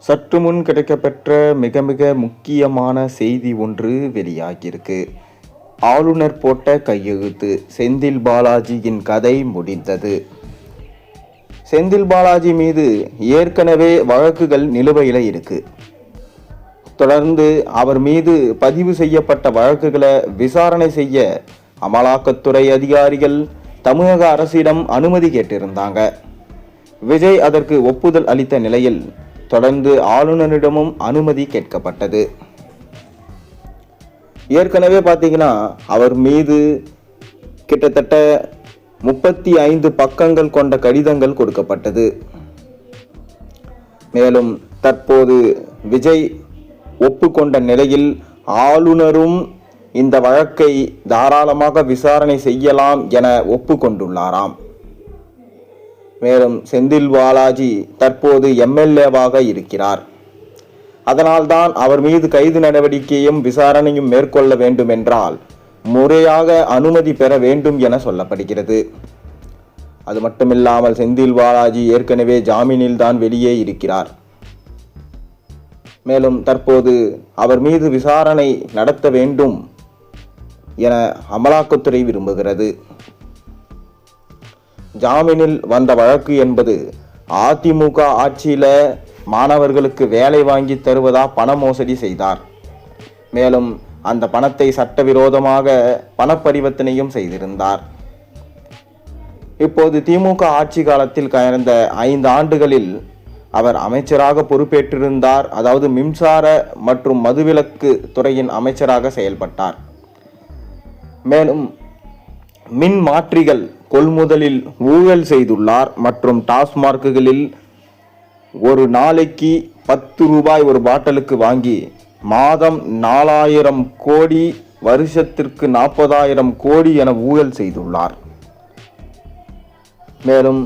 சற்று முன் கிடைக்கப்பெற்ற மிக மிக முக்கியமான செய்தி ஒன்று வெளியாகியிருக்கு. ஆளுநர் போட்ட கையெழுத்து. செந்தில் பாலாஜியின் கதை முடிந்தது. செந்தில் பாலாஜி மீது ஏற்கனவே வழக்குகள் நிலுவையில் இருக்கு. தொடர்ந்து அவர் மீது பதிவு செய்யப்பட்ட வழக்குகளை விசாரணை செய்ய அமலாக்கத்துறை அதிகாரிகள் தமிழக அரசிடம் அனுமதி கேட்டிருந்தாங்க. விஜய் அதற்கு ஒப்புதல் அளித்த நிலையில் தொடர்ந்து ஆளுநரிடமும் அனுமதி கேட்கப்பட்டது. ஏற்கனவே பார்த்தீங்கன்னா அவர் மீது கிட்டத்தட்ட 35 பக்கங்கள் கொண்ட கடிதங்கள் கொடுக்கப்பட்டது. மேலும் தற்போது விஜய் ஒப்புக்கொண்ட நிலையில் ஆளுநரும் இந்த வழக்கை தாராளமாக விசாரணை செய்யலாம் என ஒப்புக்கொண்டுள்ளாராம். மேலும் செந்தில் பாலாஜி தற்போது எம்எல்ஏவாக இருக்கிறார். அதனால்தான் அவர் மீது கைது நடவடிக்கையும் விசாரணையும் மேற்கொள்ள வேண்டும் என்றால் முறையாக அனுமதி பெற வேண்டும் என சொல்லப்படுகிறது. அது மட்டுமில்லாமல் செந்தில் பாலாஜி ஏற்கனவே ஜாமீனில் தான் வெளியே இருக்கிறார். மேலும் தற்போது அவர் மீது விசாரணை நடத்த வேண்டும் என அமலாக்கத்துறை விரும்புகிறது. ஜாமீனில் வந்த வழக்கு என்பது அதிமுக ஆட்சியில மாணவர்களுக்கு வேலை வாங்கி தருவதா பண மோசடி செய்தார். மேலும் அந்த பணத்தை சட்டவிரோதமாக பணப்பரிவர்த்தனையும் செய்திருந்தார். இப்போது திமுக ஆட்சி காலத்தில் கடந்த 5 ஆண்டுகளில் அவர் அமைச்சராக பொறுப்பேற்றிருந்தார். அதாவது மின்சார மற்றும் மதுவிலக்கு துறையின் அமைச்சராக செயல்பட்டார். மேலும் மின் மாற்றிகள் கொள்முதலில் ஊழல் செய்துள்ளார் மற்றும் டாஸ்மார்க்குகளில் ஒரு நாளைக்கு 10 ரூபாய் ஒரு பாட்டிலுக்கு வாங்கி மாதம் 4000 கோடி, வருஷத்திற்கு 40,000 கோடி என ஊழல் செய்துள்ளார். மேலும்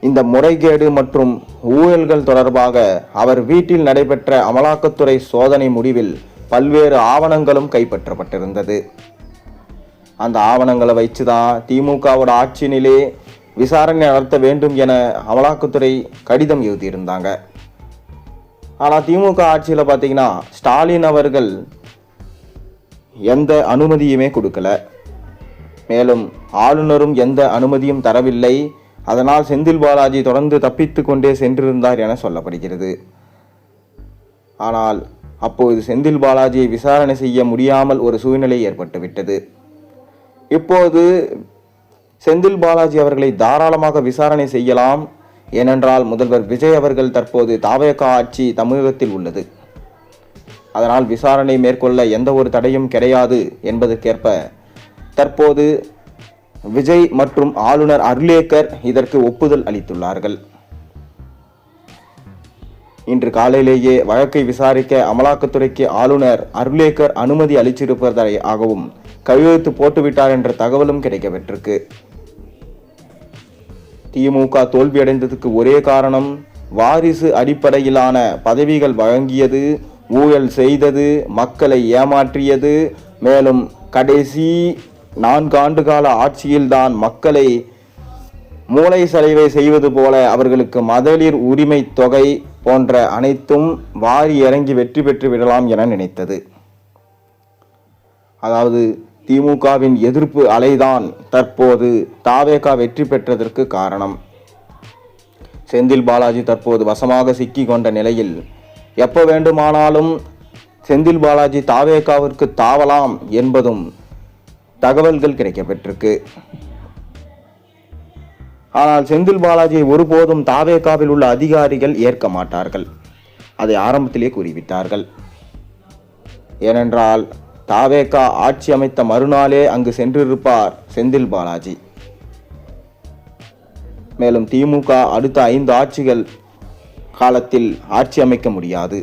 இந்த முறைகேடு மற்றும் ஊழல்கள் தொடர்பாக அவர் வீட்டில் நடைபெற்ற அமலாக்கத்துறை சோதனை முடிவில் பல்வேறு ஆவணங்களும் கைப்பற்றப்பட்டிருந்தது. அந்த ஆவணங்களை வச்சுதான் திமுகவோட ஆட்சியினிலே விசாரணை நடத்த வேண்டும் என அமலாக்கத்துறை கடிதம் எழுதியிருந்தாங்க. ஆனால் திமுக ஆட்சியில் பார்த்தீங்கன்னா ஸ்டாலின் அவர்கள் எந்த அனுமதியுமே கொடுக்கல. மேலும் ஆளுநரும் எந்த அனுமதியும் தரவில்லை. அதனால் செந்தில் பாலாஜி தொடர்ந்து தப்பித்து கொண்டே சென்றிருந்தார் என சொல்லப்படுகிறது. ஆனால் அப்போது செந்தில் பாலாஜியை விசாரணை செய்ய முடியாமல் ஒரு சூழ்நிலை ஏற்பட்டுவிட்டது. இப்போது செந்தில் பாலாஜி அவர்களை தாராளமாக விசாரணை செய்யலாம். ஏனென்றால் முதல்வர் விஜய் அவர்கள் தற்போது தாவேகா ஆட்சி தமிழகத்தில் உள்ளது. அதனால் விசாரணை மேற்கொள்ள எந்த ஒரு தடையும் கிடையாது என்பதற்கேற்ப தற்போது விஜய் மற்றும் ஆளுநர் அர்லேக்கர் இதற்கு ஒப்புதல் அளித்துள்ளார்கள். இன்று காலையிலேயே வழக்கை விசாரிக்க அமலாக்கத்துறைக்கு ஆளுநர் அர்லேக்கர் அனுமதி அளித்திருப்பதாகவும் கையெழுத்து போட்டுவிட்டார் என்ற தகவலும் கிடைக்கப்பெற்றிருக்கு. திமுக தோல்வியடைந்ததுக்கு ஒரே காரணம் வாரிசு அடிப்படையிலான பதவிகள் வழங்கியது, ஊழல் செய்தது, மக்களை ஏமாற்றியது. மேலும் கடைசி 4 ஆண்டு கால ஆட்சியில்தான் மக்களை மூளை சலவை செய்வது போல அவர்களுக்கு மகளிர் உரிமை தொகை போன்ற அனைத்தும் வாரி இறங்கி வெற்றி பெற்று விடலாம் என நினைத்தது. அதாவது திமுகவின் எதிர்ப்பு அலைதான் தற்போது தாவேகா வெற்றி பெற்றதற்கு காரணம். செந்தில் பாலாஜி தற்போது வசமாக சிக்கி கொண்ட நிலையில் எப்போ வேண்டுமானாலும் செந்தில் பாலாஜி தாவேகாவிற்கு தாவலாம் என்பதும் தகவல்கள் கிடைக்கப்பெற்றிருக்கு. ஆனால் செந்தில் பாலாஜியை ஒருபோதும் தாவேகாவில் உள்ள அதிகாரிகள் ஏற்க மாட்டார்கள். அதை ஆரம்பத்திலே கூறிவிட்டார்கள். ஏனென்றால் தாவேகா ஆட்சி அமைத்த மறுநாளே அங்கு சென்றிருப்பார் செந்தில் பாலாஜி. மேலும் திமுக அடுத்த 5 ஆட்சிகள் காலத்தில் ஆட்சி அமைக்க முடியாது.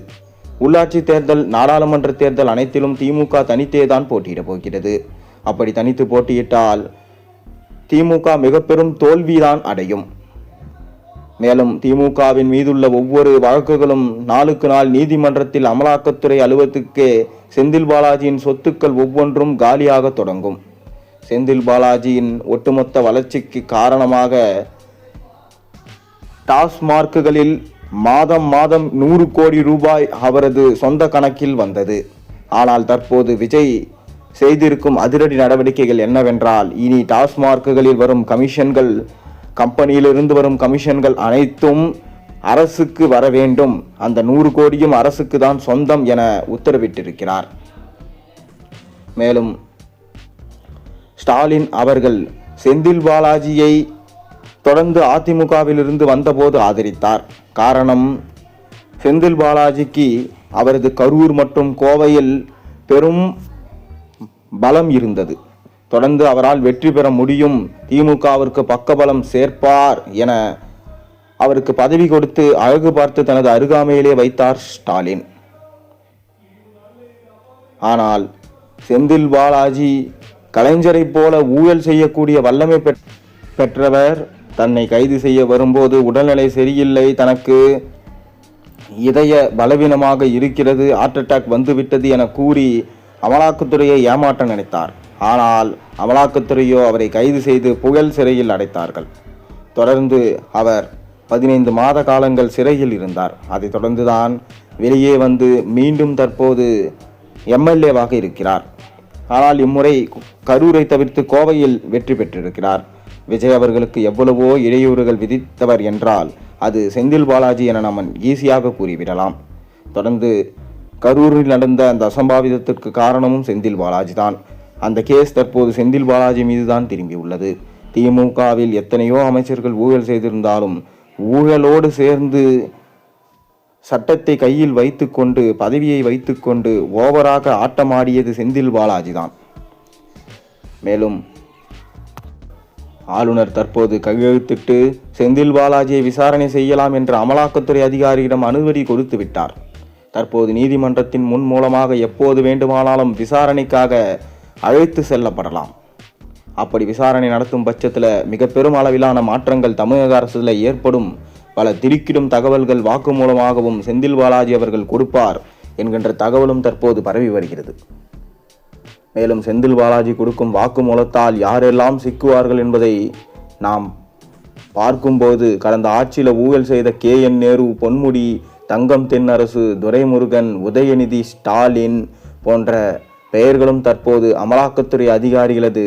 உள்ளாட்சி தேர்தல், நாடாளுமன்ற தேர்தல் அனைத்திலும் திமுக தனித்தேதான் போட்டியிடப் போகிறது. அப்படி தனித்து போட்டியிட்டால் திமுக மிக பெரும் தோல்விதான் அடையும். மேலும் திமுகவின் மீதுள்ள ஒவ்வொரு வழக்குகளும் நாளுக்கு நாள் நீதிமன்றத்தில் அமலாக்கத்துறை அலுவலகத்துக்கே செந்தில் பாலாஜியின் சொத்துக்கள் ஒவ்வொன்றும் காலியாக தொடங்கும். செந்தில் பாலாஜியின் ஒட்டுமொத்த வளர்ச்சிக்கு காரணமாக டாஸ்மார்க்குகளில் மாதம் மாதம் 100 கோடி ரூபாய் அவரது சொந்த கணக்கில் வந்தது. ஆனால் தற்போது விஜய் செய்திருக்கும் அதிரடி நடவடிக்கைகள் என்னவென்றால், இனி டாஸ்மார்க்குகளில் வரும் கமிஷன்கள், கம்பெனியிலிருந்து வரும் கமிஷன்கள் அனைத்தும் அரசுக்கு வர வேண்டும், அந்த 100 கோடியும் அரசுக்கு தான் சொந்தம் என உத்தரவிட்டிருக்கிறார். மேலும் ஸ்டாலின் அவர்கள் செந்தில் பாலாஜியை தொடர்ந்து அதிமுகவிலிருந்து வந்தபோது ஆதரித்தார். காரணம், செந்தில் பாலாஜிக்கு அவரது கரூர் மற்றும் கோவையில் பெரும் பலம் இருந்தது. தொடர்ந்து அவரால் வெற்றி பெற முடியும், திமுகவிற்கு பக்கபலம் சேர்ப்பார் என அவருக்கு பதவி கொடுத்து அழகு பார்த்து தனது அருகாமையிலே வைத்தார் ஸ்டாலின். ஆனால் செந்தில் பாலாஜி கலைஞரை போல ஊழல் செய்யக்கூடிய வல்லமை பெற்றவர். தன்னை கைது செய்ய வரும்போது உடல்நிலை சரியில்லை, தனக்கு இதய பலவீனமாக இருக்கிறது, ஹார்ட் அட்டாக் வந்துவிட்டது என கூறி அமலாக்கத்துறையை ஏமாற்ற நினைத்தார். ஆனால் அமலாக்கத்துறையோ அவரை கைது செய்து புகழ் சிறையில் அடைத்தார்கள். தொடர்ந்து அவர் 15 மாத காலங்கள் சிறையில் இருந்தார். அதைத் தொடர்ந்துதான் வெளியே வந்து மீண்டும் தற்போது எம்எல்ஏவாக இருக்கிறார். ஆனால் இம்முறை கரூரை தவிர்த்து கோவையில் வெற்றி பெற்றிருக்கிறார். விஜய் அவர்களுக்கு எவ்வளவோ இடையூறுகள் விதித்தவர் என்றால் அது செந்தில் பாலாஜி என நாம் ஈஸியாக கூறிவிடலாம். தொடர்ந்து கரூரில் நடந்த அந்த அசம்பாவிதத்திற்கு காரணமும் செந்தில் பாலாஜி தான். அந்த கேஸ் தற்போது செந்தில் பாலாஜி மீது தான் திரும்பியுள்ளது. திமுகவில் எத்தனையோ அமைச்சர்கள் ஊழல் செய்திருந்தாலும் ஊழலோடு சேர்ந்து சட்டத்தை கையில் வைத்துக்கொண்டு, பதவியை வைத்துக்கொண்டு ஓவராக ஆட்டமாடியது செந்தில் பாலாஜி தான். மேலும் ஆளுநர் தற்போது கையெழுத்திட்டு செந்தில் பாலாஜியை விசாரணை செய்யலாம் என்று அமலாக்கத்துறை அதிகாரியிடம் அனுமதி கொடுத்து விட்டார். தற்போது நீதிமன்றத்தின் முன் மூலமாக எப்போது வேண்டுமானாலும் விசாரணைக்காக அழைத்து செல்லப்படலாம். அப்படி விசாரணை நடத்தும் பட்சத்தில் மிக பெரும் அளவிலான மாற்றங்கள் தமிழக அரசில் ஏற்படும். பல திடுக்கிடும் தகவல்கள் வாக்குமூலமாகவும் செந்தில் பாலாஜி அவர்கள் கொடுப்பார் என்கின்ற தகவலும் தற்போது பரவி வருகிறது. மேலும் செந்தில் பாலாஜி கொடுக்கும் வாக்குமூலத்தால் யாரெல்லாம் சிக்குவார்கள் என்பதை நாம் பார்க்கும்போது, கடந்த ஆட்சியில் ஊழல் செய்த KN நேரு, பொன்முடி, தங்கம் தென்னரசு, துரைமுருகன், உதயநிதி ஸ்டாலின் போன்ற பெயர்களும் தற்போது அமலாக்கத்துறை அதிகாரிகளது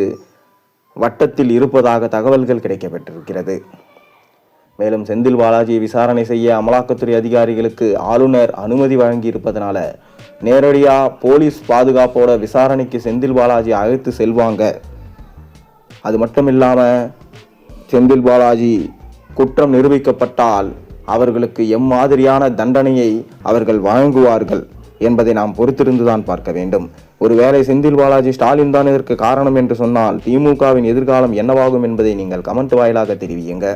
வட்டத்தில் இருப்பதாக தகவல்கள் கிடைக்கப்பட்டிருக்கிறது. மேலும் செந்தில் பாலாஜியை விசாரணை செய்ய அமலாக்கத்துறை அதிகாரிகளுக்கு ஆளுநர் அனுமதி வழங்கி இருப்பதனால நேரடியாக போலீஸ் பாதுகாப்போட விசாரணைக்கு செந்தில் பாலாஜி அழைத்து செல்வாங்க. அது மட்டும் இல்லாமல் செந்தில் பாலாஜி குற்றம் நிரூபிக்கப்பட்டால் அவர்களுக்கு எம்மாதிரியான தண்டனையை அவர்கள் வழங்குவார்கள் என்பதை நாம் பொறுத்திருந்துதான் பார்க்க வேண்டும். ஒருவேளை செந்தில் பாலாஜி ஸ்டாலின் தான் இதற்கு காரணம் என்று சொன்னால் திமுகவின் எதிர்காலம் என்னவாகும் என்பதை நீங்கள் கமெண்ட் வாயிலாக தெரிவியுங்க.